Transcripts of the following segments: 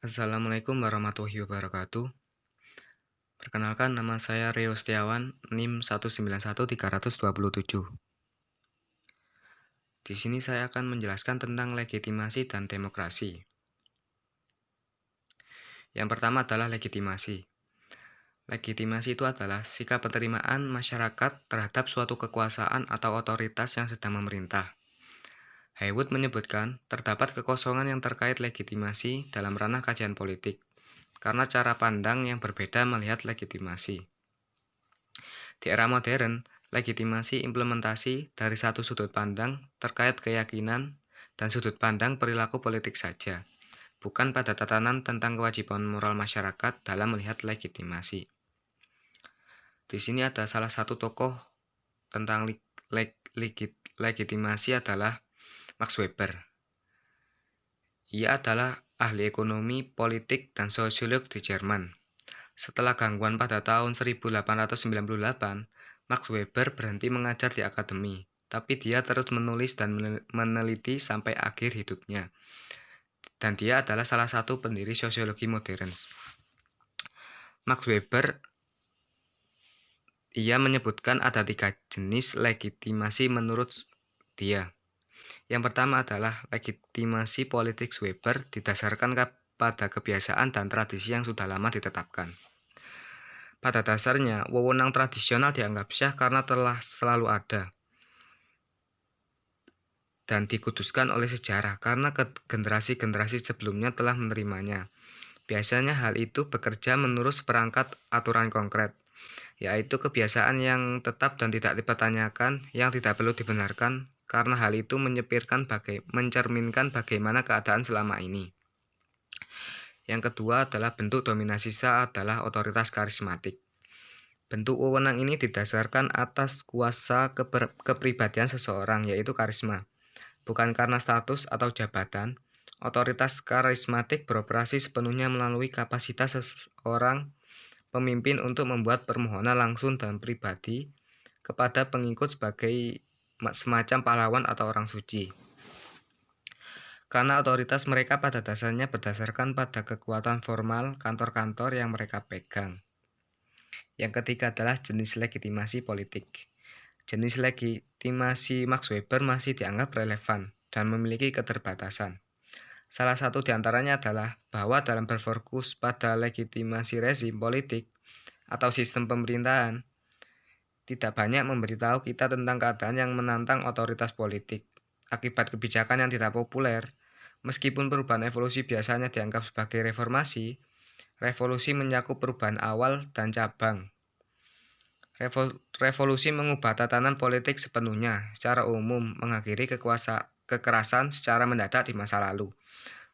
Assalamualaikum warahmatullahi wabarakatuh. Perkenalkan nama saya Rio Setiawan, NIM 1913027. Di sini saya akan menjelaskan tentang legitimasi dan demokrasi. Yang pertama adalah legitimasi. Legitimasi itu adalah sikap penerimaan masyarakat terhadap suatu kekuasaan atau otoritas yang sedang memerintah. Haywood menyebutkan terdapat kekosongan yang terkait legitimasi dalam ranah kajian politik, karena cara pandang yang berbeda melihat legitimasi. Di era modern, legitimasi implementasi dari satu sudut pandang terkait keyakinan dan sudut pandang perilaku politik saja, bukan pada tatanan tentang kewajiban moral masyarakat dalam melihat legitimasi. Di sini ada salah satu tokoh tentang legitimasi adalah Max Weber. Ia adalah ahli ekonomi, politik, dan sosiolog di Jerman. Setelah gangguan pada tahun 1898, Max Weber berhenti mengajar di akademi, tapi dia terus menulis dan meneliti sampai akhir hidupnya. Dan dia adalah salah satu pendiri sosiologi modern. Max Weber ia menyebutkan ada 3 jenis legitimasi menurut dia. Yang pertama adalah legitimasi politik Weber didasarkan pada kebiasaan dan tradisi yang sudah lama ditetapkan. Pada dasarnya, wewenang tradisional dianggap syah karena telah selalu ada dan dikuduskan oleh sejarah karena generasi-generasi sebelumnya telah menerimanya. Biasanya hal itu bekerja menurut seperangkat aturan konkret, yaitu kebiasaan yang tetap dan tidak dipertanyakan, yang tidak perlu dibenarkan, karena hal itu mencerminkan bagaimana keadaan selama ini. Yang kedua adalah bentuk dominasi sah adalah otoritas karismatik. Bentuk wewenang ini didasarkan atas kuasa kepribadian seseorang, yaitu karisma. Bukan karena status atau jabatan, otoritas karismatik beroperasi sepenuhnya melalui kapasitas seseorang pemimpin untuk membuat permohonan langsung dan pribadi kepada pengikut sebagai semacam pahlawan atau orang suci. Karena otoritas mereka pada dasarnya berdasarkan pada kekuatan formal kantor-kantor yang mereka pegang. Yang ketiga adalah jenis legitimasi politik. Jenis legitimasi Max Weber masih dianggap relevan dan memiliki keterbatasan. Salah satu di antaranya adalah bahwa dalam berfokus pada legitimasi rezim politik atau sistem pemerintahan, tidak banyak memberitahu kita tentang keadaan yang menantang otoritas politik akibat kebijakan yang tidak populer. Meskipun perubahan evolusi biasanya dianggap sebagai reformasi, revolusi mencakup perubahan awal dan cabang. Revolusi mengubah tatanan politik sepenuhnya, secara umum mengakhiri kekerasan secara mendadak di masa lalu.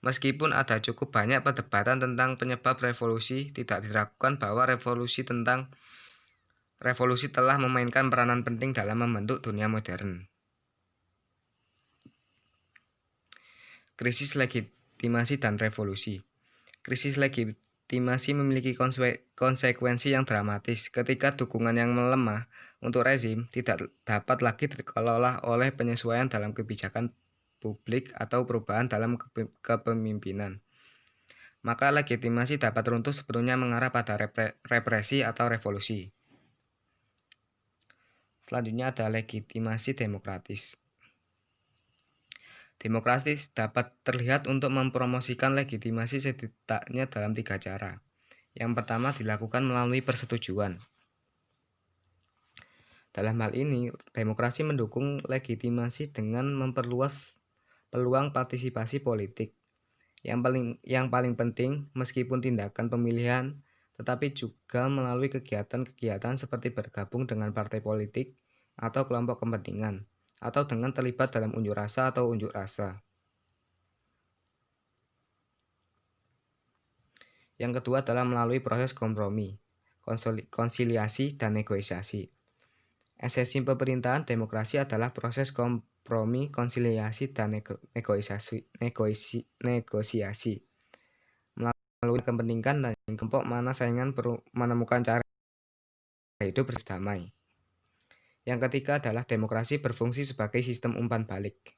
Meskipun ada cukup banyak perdebatan tentang penyebab revolusi, tidak diragukan bahwa revolusi telah memainkan peranan penting dalam membentuk dunia modern. Krisis legitimasi dan revolusi. Krisis legitimasi memiliki konsekuensi yang dramatis ketika dukungan yang melemah untuk rezim tidak dapat lagi dikelola oleh penyesuaian dalam kebijakan publik atau perubahan dalam kepemimpinan. Maka legitimasi dapat runtuh sepenuhnya mengarah pada represi atau revolusi. Selanjutnya ada legitimasi demokratis. Demokratis dapat terlihat untuk mempromosikan legitimasi setidaknya dalam 3 cara. Yang pertama dilakukan melalui persetujuan. Dalam hal ini, demokrasi mendukung legitimasi dengan memperluas peluang partisipasi politik. Yang paling penting, meskipun tindakan pemilihan, tetapi juga melalui kegiatan-kegiatan seperti bergabung dengan partai politik atau kelompok kepentingan, atau dengan terlibat dalam unjuk rasa atau unjuk rasa. Yang kedua adalah melalui proses kompromi, konsiliasi, dan negosiasi. Esensi pemerintahan demokrasi adalah proses kompromi, konsiliasi, dan negosiasi. Melalui kepentingan dan kelompok mana saingan menemukan cara hidup berdamai. Yang ketiga adalah demokrasi berfungsi sebagai sistem umpan balik.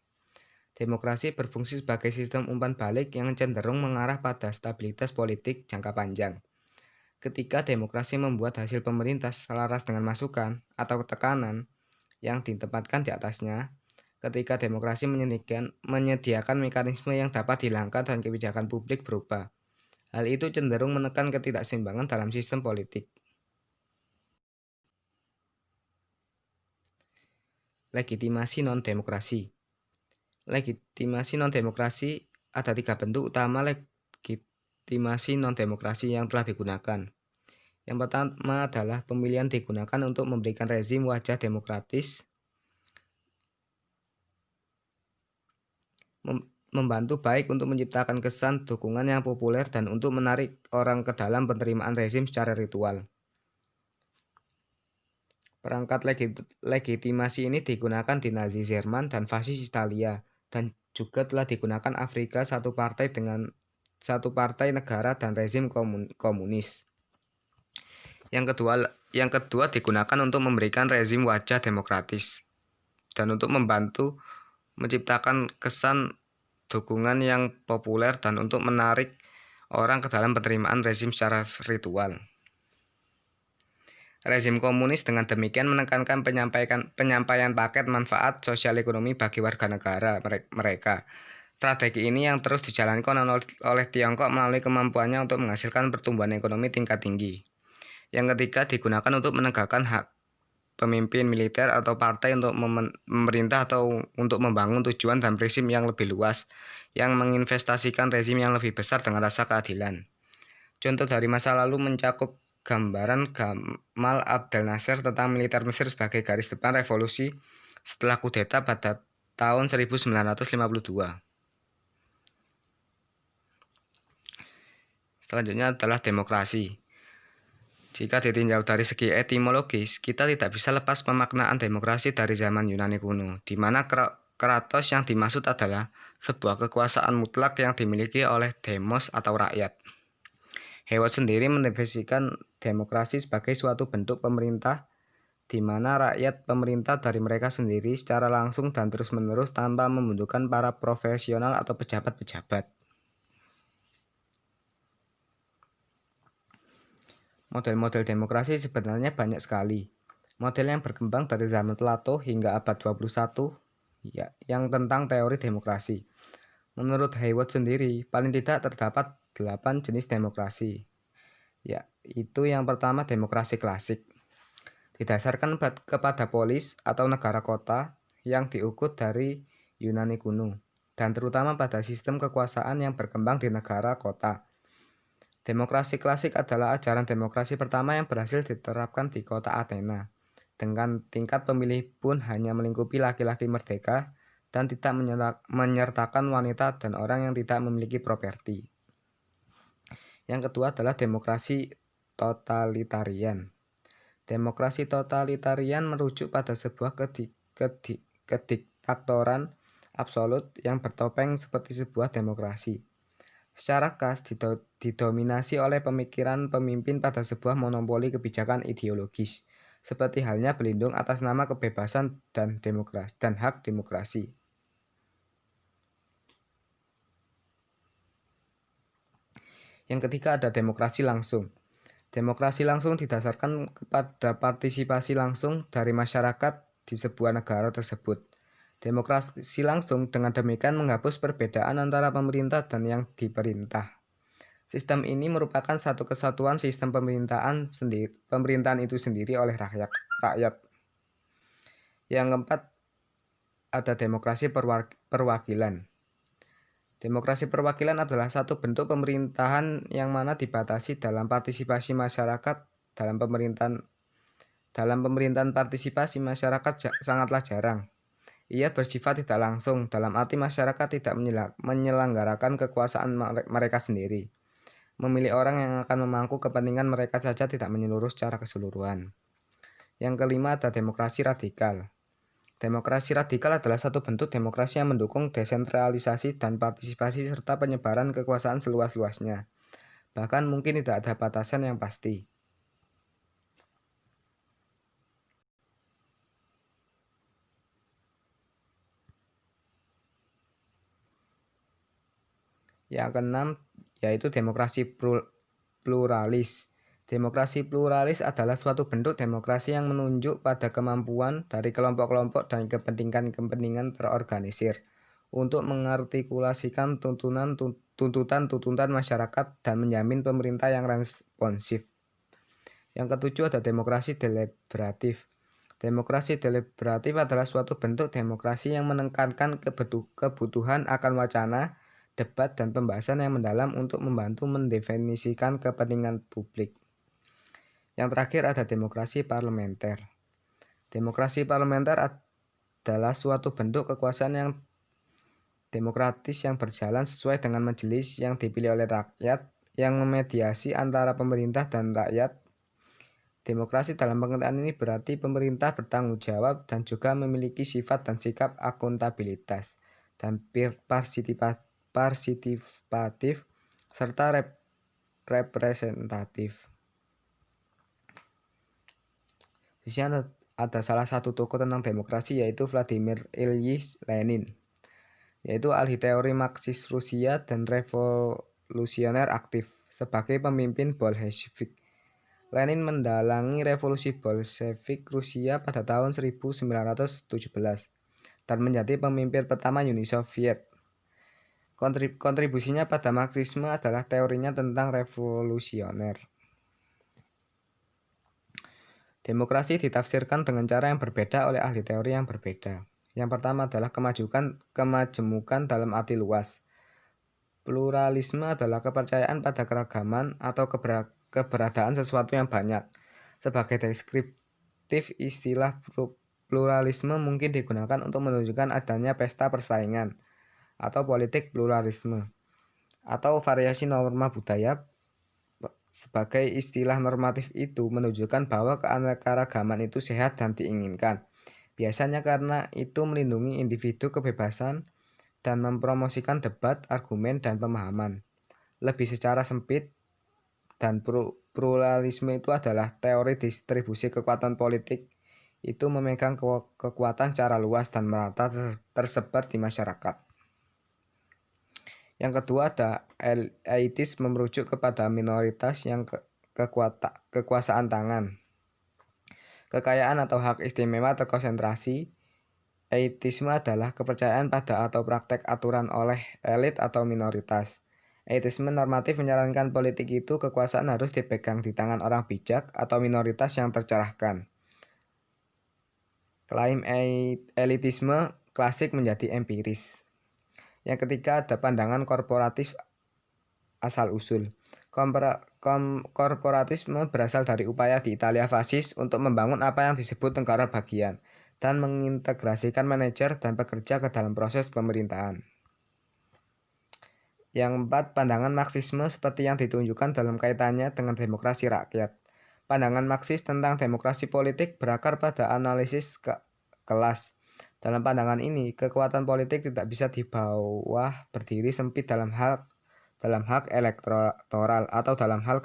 Demokrasi berfungsi sebagai sistem umpan balik yang cenderung mengarah pada stabilitas politik jangka panjang. Ketika demokrasi membuat hasil pemerintah selaras dengan masukan atau tekanan yang ditempatkan di atasnya, ketika demokrasi menyediakan mekanisme yang dapat dihilangkan dan kebijakan publik berubah. Hal itu cenderung menekan ketidakseimbangan dalam sistem politik. Legitimasi non-demokrasi. Legitimasi non-demokrasi ada 3 bentuk utama legitimasi non-demokrasi yang telah digunakan. Yang pertama adalah pemilihan digunakan untuk memberikan rezim wajah demokratis, membantu baik untuk menciptakan kesan dukungan yang populer dan untuk menarik orang ke dalam penerimaan rezim secara ritual. Perangkat legitimasi ini digunakan di Nazi Jerman dan fasis Italia, dan juga telah digunakan Afrika satu partai negara dan rezim komunis. Yang kedua digunakan untuk memberikan rezim wajah demokratis dan untuk membantu menciptakan kesan dukungan yang populer dan untuk menarik orang ke dalam penerimaan rezim secara ritual. Rezim komunis dengan demikian menekankan penyampaian paket manfaat sosial ekonomi bagi warga negara mereka. Strategi ini yang terus dijalankan oleh Tiongkok melalui kemampuannya untuk menghasilkan pertumbuhan ekonomi tingkat tinggi. Yang ketiga digunakan untuk menegakkan hak pemimpin militer atau partai untuk memerintah atau untuk membangun tujuan dan prinsip yang lebih luas, yang menginvestasikan rezim yang lebih besar dengan rasa keadilan. Contoh dari masa lalu mencakup gambaran Gamal Abdel Nasser tentang militer Mesir sebagai garis depan revolusi setelah kudeta pada tahun 1952. Selanjutnya adalah demokrasi. Jika ditinjau dari segi etimologis, kita tidak bisa lepas pemaknaan demokrasi dari zaman Yunani kuno, di mana kratos yang dimaksud adalah sebuah kekuasaan mutlak yang dimiliki oleh demos atau rakyat. Hewot sendiri mendefinisikan demokrasi sebagai suatu bentuk pemerintah di mana rakyat pemerintah dari mereka sendiri secara langsung dan terus-menerus tanpa membutuhkan para profesional atau pejabat-pejabat. Model-model demokrasi sebenarnya banyak sekali. Model yang berkembang dari zaman Plato hingga abad 21 yang tentang teori demokrasi. Menurut Heywood sendiri, paling tidak terdapat 8 jenis demokrasi. Itu yang pertama demokrasi klasik. Didasarkan kepada polis atau negara kota yang diukut dari Yunani kuno, dan terutama pada sistem kekuasaan yang berkembang di negara kota. Demokrasi klasik adalah ajaran demokrasi pertama yang berhasil diterapkan di kota Athena, dengan tingkat pemilih pun hanya melingkupi laki-laki merdeka dan tidak menyertakan wanita dan orang yang tidak memiliki properti. Yang kedua adalah demokrasi totalitarian. Demokrasi totalitarian merujuk pada sebuah kediktatoran absolut yang bertopeng seperti sebuah demokrasi. Secara khas didominasi oleh pemikiran pemimpin pada sebuah monopoli kebijakan ideologis, seperti halnya berlindung atas nama kebebasan dan hak demokrasi. Yang ketiga ada demokrasi langsung. Demokrasi langsung didasarkan kepada partisipasi langsung dari masyarakat di sebuah negara tersebut. Demokrasi langsung dengan demikian menghapus perbedaan antara pemerintah dan yang diperintah. Sistem ini merupakan satu kesatuan sistem pemerintahan itu sendiri oleh rakyat. Yang keempat ada demokrasi perwakilan. Demokrasi perwakilan adalah satu bentuk pemerintahan yang mana dibatasi dalam partisipasi masyarakat dalam pemerintahan. Dalam pemerintahan partisipasi masyarakat sangatlah jarang. Ia bersifat tidak langsung, dalam arti masyarakat tidak menyelenggarakan kekuasaan mereka sendiri. Memilih orang yang akan memangku kepentingan mereka saja, tidak menyeluruh secara keseluruhan. Yang kelima ada demokrasi radikal. Demokrasi radikal adalah satu bentuk demokrasi yang mendukung desentralisasi dan partisipasi serta penyebaran kekuasaan seluas-luasnya. Bahkan mungkin tidak ada batasan yang pasti. Yang keenam yaitu demokrasi pluralis. Demokrasi pluralis adalah suatu bentuk demokrasi yang menunjuk pada kemampuan dari kelompok-kelompok dan kepentingan-kepentingan terorganisir untuk mengartikulasikan tuntutan masyarakat dan menjamin pemerintah yang responsif. Yang ketujuh ada demokrasi deliberatif. Demokrasi deliberatif adalah suatu bentuk demokrasi yang menekankan kebutuhan akan wacana, debat, dan pembahasan yang mendalam untuk membantu mendefinisikan kepentingan publik. Yang terakhir ada demokrasi parlementer. Demokrasi parlementer adalah suatu bentuk kekuasaan yang demokratis yang berjalan sesuai dengan majelis yang dipilih oleh rakyat yang memediasi antara pemerintah dan rakyat. Demokrasi dalam pengertian ini berarti pemerintah bertanggung jawab dan juga memiliki sifat dan sikap akuntabilitas dan partisipatif serta representatif. Di sini ada salah satu tokoh tentang demokrasi yaitu Vladimir Ilyich Lenin, yaitu ahli teori Marxis Rusia dan revolusioner aktif sebagai pemimpin Bolshevik. Lenin mendalangi revolusi Bolshevik Rusia pada tahun 1917 dan menjadi pemimpin pertama Uni Soviet. Kontribusinya pada Marxisme adalah teorinya tentang revolusioner. Demokrasi ditafsirkan dengan cara yang berbeda oleh ahli teori yang berbeda. Yang pertama adalah kemajemukan dalam arti luas. Pluralisme adalah kepercayaan pada keragaman atau keberadaan sesuatu yang banyak. Sebagai deskriptif, istilah pluralisme mungkin digunakan untuk menunjukkan adanya pesta persaingan atau politik pluralisme atau variasi norma budaya. Sebagai istilah normatif itu menunjukkan bahwa keanekaragaman itu sehat dan diinginkan. Biasanya karena itu melindungi individu kebebasan dan mempromosikan debat, argumen, dan pemahaman. Lebih secara sempit, dan pluralisme itu adalah teori distribusi kekuatan politik itu memegang kekuatan secara luas dan merata tersebar di masyarakat. Yang kedua ada elitisme merujuk kepada minoritas yang kekuasaan tangan, kekayaan atau hak istimewa terkonsentrasi. Elitisme adalah kepercayaan pada atau praktek aturan oleh elit atau minoritas. Elitisme normatif menyarankan politik itu kekuasaan harus dipegang di tangan orang bijak atau minoritas yang tercerahkan. Klaim elitisme klasik menjadi empiris. Yang ketiga ada pandangan korporatif asal-usul. Korporatisme berasal dari upaya di Italia fasis untuk membangun apa yang disebut negara bagian dan mengintegrasikan manajer dan pekerja ke dalam proses pemerintahan. Yang keempat, pandangan Marxisme seperti yang ditunjukkan dalam kaitannya dengan demokrasi rakyat. Pandangan Marxis tentang demokrasi politik berakar pada analisis kelas. Dalam pandangan ini, kekuatan politik tidak bisa di bawah berdiri sempit dalam hak elektoral atau dalam hal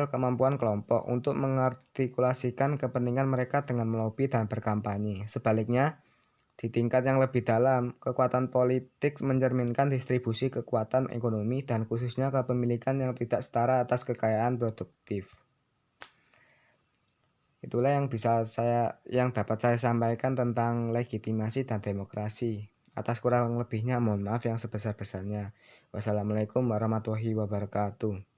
kemampuan kelompok untuk mengartikulasikan kepentingan mereka dengan melobi dan berkampanye. Sebaliknya, di tingkat yang lebih dalam, kekuatan politik mencerminkan distribusi kekuatan ekonomi dan khususnya kepemilikan yang tidak setara atas kekayaan produktif. Itulah yang dapat saya sampaikan tentang legitimasi dan demokrasi. Atas kurang lebihnya mohon maaf yang sebesar-besarnya. Wassalamualaikum warahmatullahi wabarakatuh.